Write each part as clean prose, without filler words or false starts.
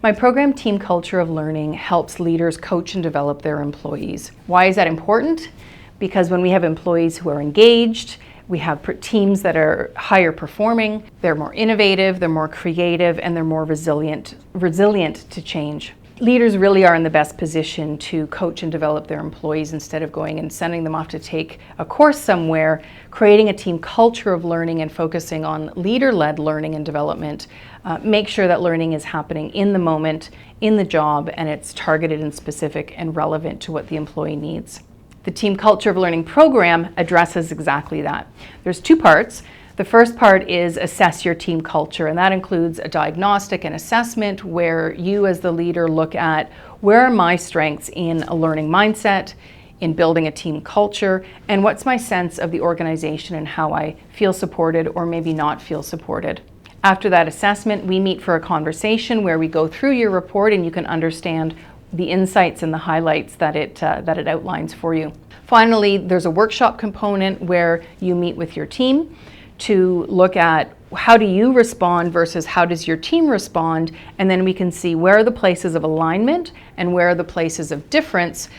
My program, Team Culture of Learning, helps leaders coach and develop their employees. Why is that important? Because when we have employees who are engaged, we have teams that are higher performing, they're more innovative, they're more creative, and they're more resilient to change. Leaders really are in the best position to coach and develop their employees instead of going and sending them off to take a course somewhere. Creating a team culture of learning and focusing on leader-led learning and development. Make sure that learning is happening in the moment, in the job, and it's targeted and specific and relevant to what the employee needs. The Team Culture of Learning program addresses exactly that. There's two parts. The first part is assess your team culture, and that includes a diagnostic and assessment where you as the leader look at where are my strengths in a learning mindset, in building a team culture, and what's my sense of the organization and how I feel supported or maybe not feel supported. After that assessment, we meet for a conversation where we go through your report and you can understand the insights and the highlights that it outlines for you. Finally, there's a workshop component where you meet with your team to look at how do you respond versus how does your team respond, and then we can see where are the places of alignment and where are the places of difference,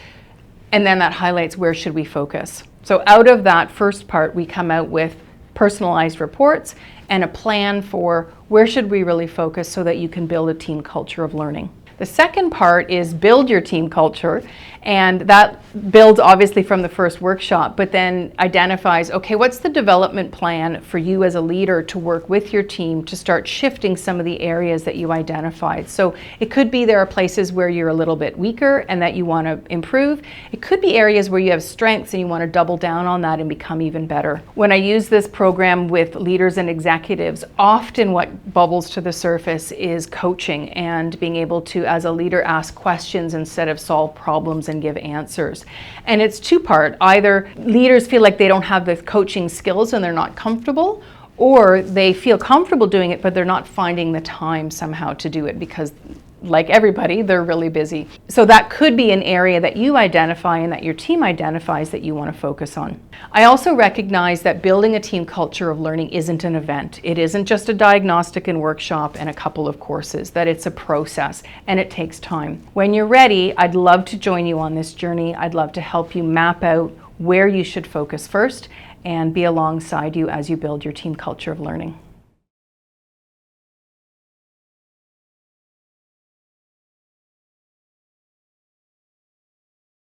and then that highlights where should we focus. So out of that first part, we come out with personalized reports and a plan for where should we really focus so that you can build a team culture of learning. The second part is build your team culture, and that builds obviously from the first workshop, but then identifies, okay, what's the development plan for you as a leader to work with your team to start shifting some of the areas that you identified. So it could be there are places where you're a little bit weaker and that you want to improve. It could be areas where you have strengths and you want to double down on that and become even better. When I use this program with leaders and executives, often what bubbles to the surface is coaching and being able to, as a leader, ask questions instead of solve problems and give answers. And it's two-part. Either leaders feel like they don't have the coaching skills and they're not comfortable, or they feel comfortable doing it but they're not finding the time somehow to do it because, like everybody, they're really busy. So that could be an area that you identify and that your team identifies that you want to focus on. I also recognize that building a team culture of learning isn't an event. It isn't just a diagnostic and workshop and a couple of courses, that it's a process and it takes time. When you're ready, I'd love to join you on this journey. I'd love to help you map out where you should focus first and be alongside you as you build your team culture of learning.